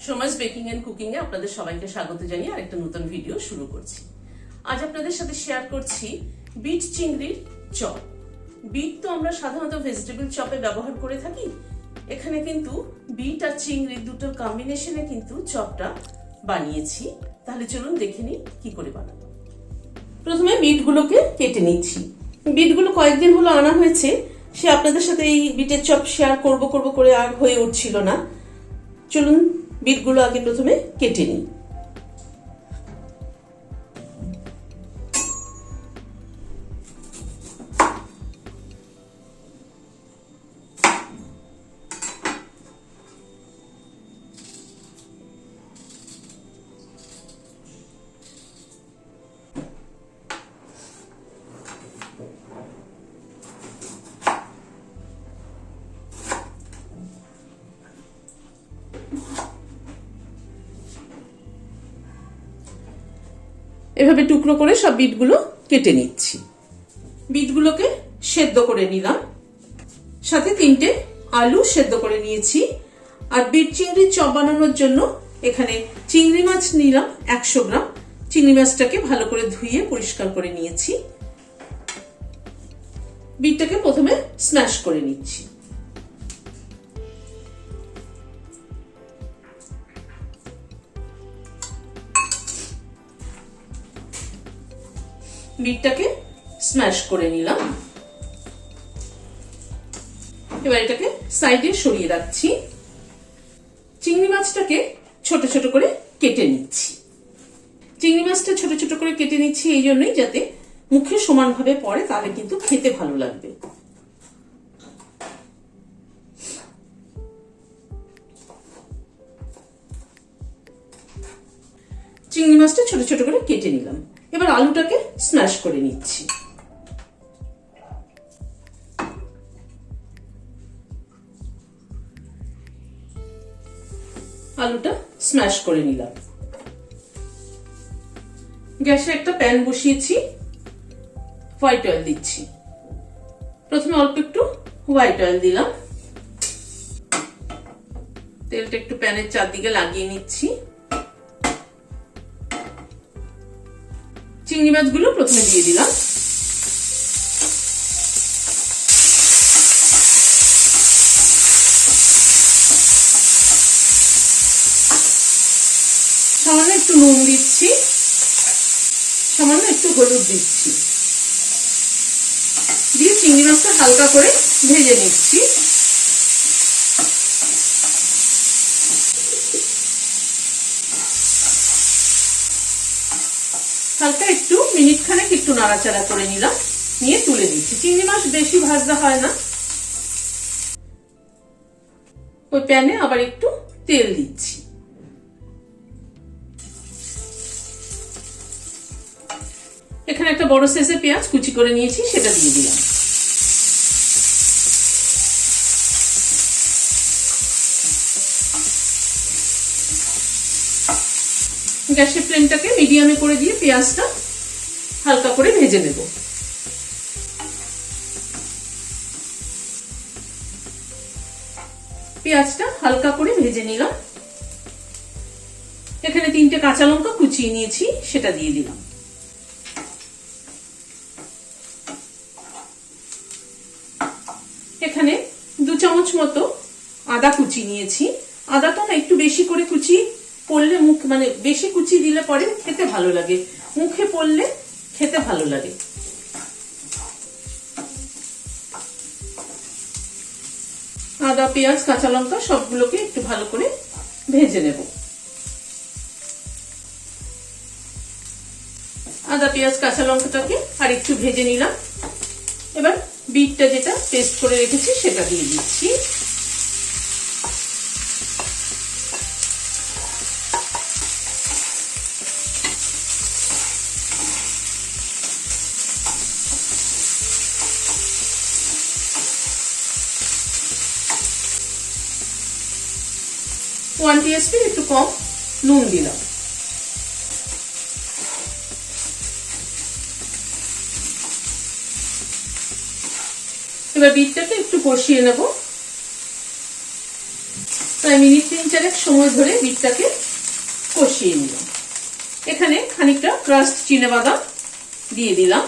Soma's baking and cooking এ আপনাদের সবাইকে স্বাগত জানিয়ে আরেকটা নতুন ভিডিও শুরু করছি। আজ আপনাদের সাথে শেয়ার করছি বিট চিংড়ির চপ। বিট তো আমরা সাধারণত ভেজিটেবল চপে ব্যবহার করে থাকি, এখানে কিন্তু বিট আর চিংড়ি দুটোর কম্বিনেশনে কিন্তু চপটা বানিয়েছি। তাহলে চলুন দেখে নিই কি করে বানাবো। প্রথমে বিটগুলোকে কেটে নিচ্ছি। বিটগুলো কয়েকদিন হলো আনা হয়েছে, সে আপনাদের সাথে এই বিটের চপ শেয়ার করব করে আর হয়ে উঠছিল না। চলুন বিটগুলো আগে প্রথমে কেটে নিই। এভাবে টুকরো করে সব বিটগুলো কেটে নিচ্ছি। বিটগুলোকে সেদ্ধ করে নিলাম, সাথে 3টে আলু সেদ্ধ করে নিয়েছি। আর বিট চিংড়ির চপ বানানোর জন্য এখানে চিংড়ি মাছ নিলাম 100 গ্রাম। চিংড়ি মাছটাকে ভালো করে ধুয়ে পরিষ্কার করে নিয়েছি। বিটটাকে প্রথমে স্ম্যাশ করে নিচ্ছি। বিটটাকে স্ম্যাশ করে নিলাম। এবার এটাকে সাইডে সরিয়ে রাখছি। চিংড়ি মাছটাকে ছোট ছোট করে কেটে নিচ্ছি। চিংড়ি মাছটা ছোট ছোট করে কেটে নিচ্ছি এই জন্যই, যাতে মুখে সমানভাবে পড়ে, তাহলে কিন্তু খেতে ভালো লাগবে। চিংড়ি মাছটা ছোট ছোট করে কেটে নিলাম। এবার আলুটাকে স্ম্যাশ করে নিচ্ছি। আলুটা স্ম্যাশ করে নিলাম। গ্যাসে একটা প্যান বসিয়েছি, হোয়াইট অয়েল দিচ্ছি। প্রথমে অল্প একটু হোয়াইট অয়েল দিলাম। তেলটা একটু প্যানের চারদিকে লাগিয়ে নিচ্ছি। চিংড়ি মাছগুলো প্রথমে দিয়ে দিলাম। সামান্য একটু নুন দিচ্ছি, সামান্য একটু হলুদ দিচ্ছি, দিয়ে চিংড়ি মাছটা হালকা করে ভেজে নিচ্ছি। হালকা একটু মিনিট খানেক একটু নাড়াচাড়া করে নিলাম, নিয়ে তুলে দিচ্ছি। চিংড়ি মাছ বেশি ভাজা হয় না। ওই প্যানে আবার একটু তেল দিচ্ছি। এখানে একটা বড় সাইজের পেঁয়াজ কুচি করে নিয়েছি, সেটা দিয়ে দিলাম। গ্যাসের ফ্লেমটাকে মিডিয়ামে করে দিয়ে পেঁয়াজটা হালকা করে ভেজে নেব। পেঁয়াজটা হালকা করে ভেজে নিলাম। এখানে 3টে কাঁচা লঙ্কা কুচিয়ে নিয়েছি, সেটা দিয়ে দিলাম। এখানে 2 চামচ মতো আদা কুচি নিয়েছি। আদাটা না একটু বেশি করে কুচি পড়লে মুখ, মানে বেশি কুচি দিলে পরে খেতে ভালো লাগে, মুখে পড়লে খেতে ভালো লাগে। আদা, পেঁয়াজ, কাঁচা লঙ্কা সবগুলোকে একটু ভালো করে ভেজে নেব। আদা, পেঁয়াজ, কাঁচা লঙ্কাটাকে আর একটু ভেজে নিলাম। এবার বিটটা যেটা পেস্ট করে রেখেছি সেটা দিয়ে দিচ্ছি। ওয়ান টিস্পুন একটু কম নুন দিলাম। এবার বিটটাকে একটু কষিয়ে নেব। প্রায় মিনিট 3-4 সময় ধরে বিটটাকে কষিয়ে নিলাম। এখানে খানিকটা ক্রাস্ট চিনেবাদাম দিয়ে দিলাম।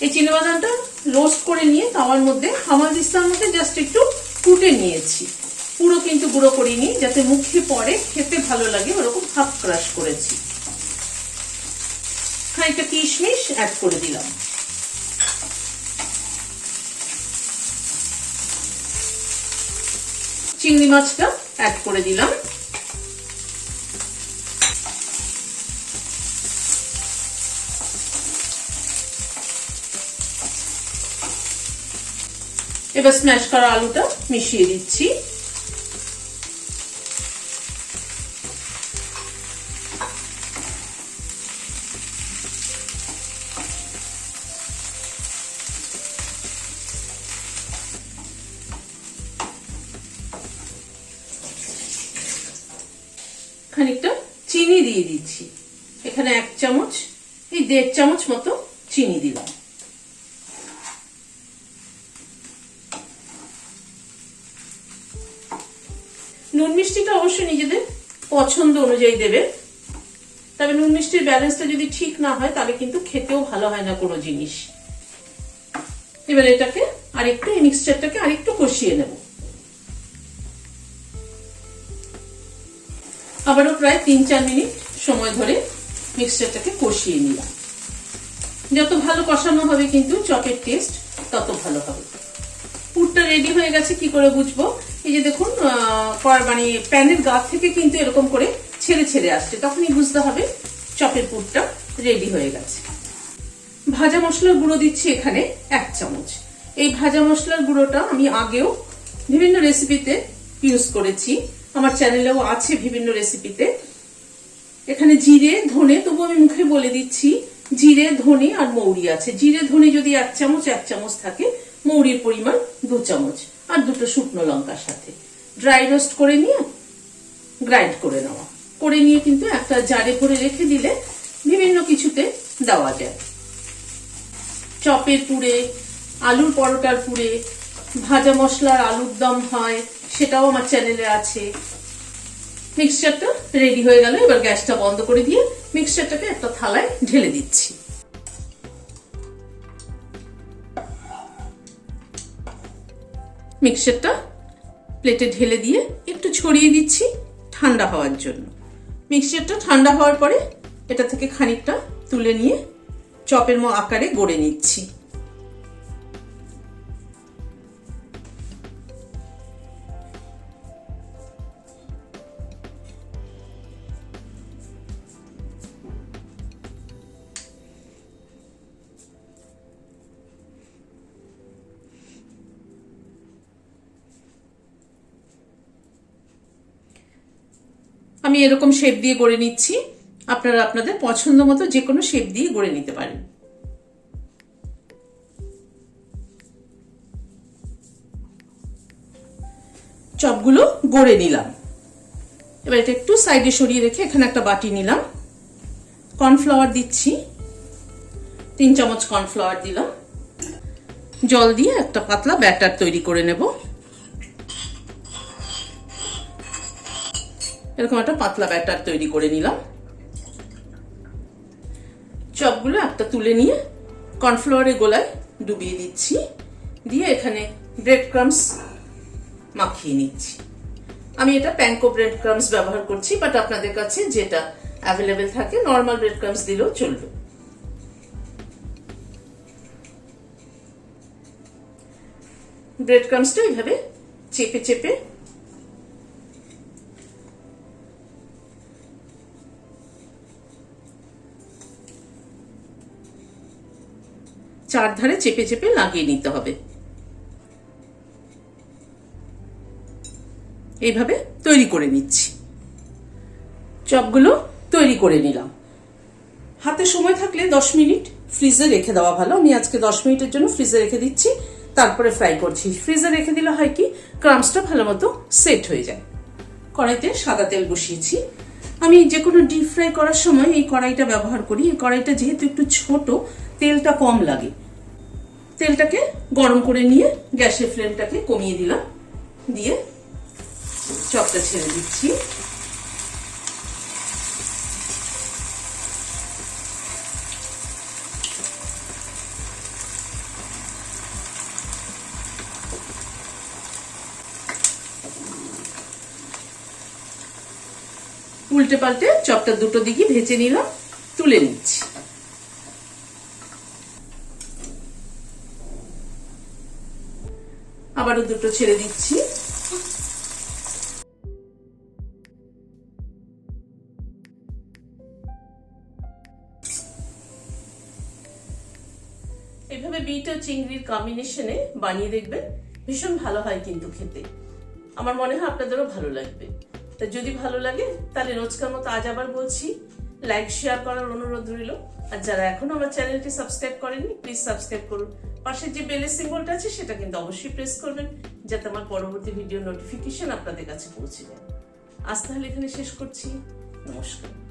এই চিনেবাদামটা রোস্ট করে নিয়ে তাওয়ার মধ্যে হামানদিস্তার মধ্যে জাস্ট একটু কুটে নিয়েছি, পুরো কিন্তু গুঁড়ো করিনি, যাতে মুখে পড়ে খেতে ভালো লাগে ওরকম হাফ ক্রাশ করেছি। খানিকটা কিশমিশ অ্যাড করে দিলাম। চিংড়ি মাছটা অ্যাড করে দিলাম। এবার স্ম্যাশ করা আলুটা মিশিয়ে দিচ্ছি। খানিকটা চিনি দিয়ে দিচ্ছি, এখানে 1 চামচ, এই 1.5 চামচ মতো চিনি দিলাম। নুন মিষ্টিটা অবশ্যই নিজেদের পছন্দ অনুযায়ী দেবে, তবে নুন মিষ্টির ব্যালেন্সটা যদি ঠিক না হয় তাহলে কিন্তু খেতেও ভালো হয় না কোনো জিনিস। এবার এটাকে আরেকটু, এই মিক্সচারটাকে আরেকটু কষিয়ে নেব। আবারও প্রায় 3-4 মিনিট সময় ধরে মিক্সচারটাকে কষিয়ে নিলাম। যত ভালো কষানো হবে কিন্তু চপের টেস্ট তত ভালো হবে। পুরটা রেডি হয়ে গেছে কি করে বুঝবো? এই যে দেখুন, মানে প্যানের গা থেকে কিন্তু এরকম করে ছেড়ে ছেড়ে আসছে, তখনই বুঝতে হবে চপের পুরটা রেডি হয়ে গেছে। ভাজা মশলার গুঁড়ো দিচ্ছি এখানে 1 চামচ। এই ভাজা মশলার গুঁড়োটা আমি আগেও বিভিন্ন রেসিপিতে ইউজ করেছি, আমার চ্যানেলেও আছে বিভিন্ন রেসিপিতে। এখানে জিরে ধনে, তবু আমি মুখে বলে দিচ্ছি, জিরে ধনে আর মৌরি আছে। জিরে ধনে যদি 1 চামচ 1 চামচ থাকে, মৌরির পরিমাণ 2 চামচ, আর 2টো শুকনো লঙ্কার সাথে ড্রাই রোস্ট করে নিয়ে গ্রাইন্ড করে নেওয়া। করে নিয়ে কিন্তু একটা জারে ভরে রেখে দিলে বিভিন্ন কিছুতে দেওয়া যায়। চপের পুরে, আলুর পরোটার পুরে, ভাজা মশলার আলুর দম হয়, সেটাও আমার চ্যানেলে আছে। মিক্সচারটা রেডি হয়ে গেল। এবার গ্যাসটা বন্ধ করে দিয়ে মিক্সচারটাকে একটা থালায় ঢেলে দিচ্ছি। মিক্সচারটা প্লেটে ঢেলে দিয়ে একটু ছড়িয়ে দিচ্ছি ঠান্ডা হওয়ার জন্য। মিক্সচারটা ঠান্ডা হওয়ার পরে এটা থেকে খানিকটা তুলে নিয়ে চপের আকারে গড়ে নিচ্ছি। আমি এরকম শেপ দিয়ে গড়ে নিচ্ছি, আপনারা আপনাদের পছন্দ মতো যে কোনো শেপ দিয়ে গড়ে নিতে পারেন। চপগুলো গড়ে নিলাম। এবার এটা একটু সাইডে সরিয়ে রেখে এখানে একটা বাটি নিলাম। কর্নফ্লাওয়ার দিচ্ছি, 3 চামচ কর্নফ্লাওয়ার দিলাম। জল দিয়ে একটা পাতলা ব্যাটার তৈরি করে নেব। এরকম একটা পাতলা ব্যাটার তৈরি করে নিলাম। চপগুলো একটা তুলে নিয়ে কর্নফ্লাওয়ারের গোলায় ডুবিয়ে দিচ্ছি, দিয়ে এখানে ব্রেড ক্রাম্বস মাখিয়ে নিচ্ছি। আমি এটা প্যানকো ব্রেড ক্রাম্বস ব্যবহার করছি, বাট আপনাদের কাছে যেটা অ্যাভেলেবেল থাকে নর্মাল ব্রেড ক্রাম্বস দিলেও চলবে। ব্রেড ক্রাম্বসটা এইভাবে চেপে চেপে চারধারে চেপে চেপে লাগিয়ে নিতে হবে। এইভাবে তৈরি করে নিচ্ছি। চপগুলো তৈরি করে নিলাম। হাতে সময় থাকলে 10 মিনিট ফ্রিজে রেখে দেওয়া ভালো। আমি আজকে 10 মিনিটের জন্য ফ্রিজে রেখে দিচ্ছি, তারপরে ফ্রাই করছি। ফ্রিজে রেখে দিলে হয় কি, ক্রাম্বসটা ভালো মতো সেট হয়ে যায়। কড়াইতে সাদা তেল বসিয়েছি। আমি যে কোনো ডিপ ফ্রাই করার সময় এই কড়াইটা ব্যবহার করি। এই কড়াইটা যেহেতু একটু ছোট, তেলটা কম লাগে। তেলটাকে গরম করে নিয়ে গ্যাসের ফ্লেমটাকে কমিয়ে দিলাম, দিয়ে চপটা ছেড়ে দিচ্ছি। উল্টে পাল্টে চপটা দুটো দিকে ভেজে নিলাম, তুলে নিচ্ছি। আবারও দুটো ছেড়ে দিচ্ছি। এভাবে বিট ও চিংড়ির কম্বিনেশনে বানিয়ে দেখবেন, ভীষণ ভালো হয় কিন্তু খেতে। আমার মনে হয় আপনাদেরও ভালো লাগবে। তা যদি ভালো লাগে তাহলে রোজকার মতো আজ আবার বলছি, লাইক শেয়ার করার অনুরোধ রইল। আর যারা এখনো আমার চ্যানেলটি সাবস্ক্রাইব করেননি প্লিজ সাবস্ক্রাইব করুন। পাশের যে বেলের সিম্বলটা আছে সেটা কিন্তু অবশ্যই প্রেস করবেন, যাতে আমার পরবর্তী ভিডিও নোটিফিকেশন আপনাদের কাছে পৌঁছে যায়। আজ তাহলে এখানে শেষ করছি। নমস্কার।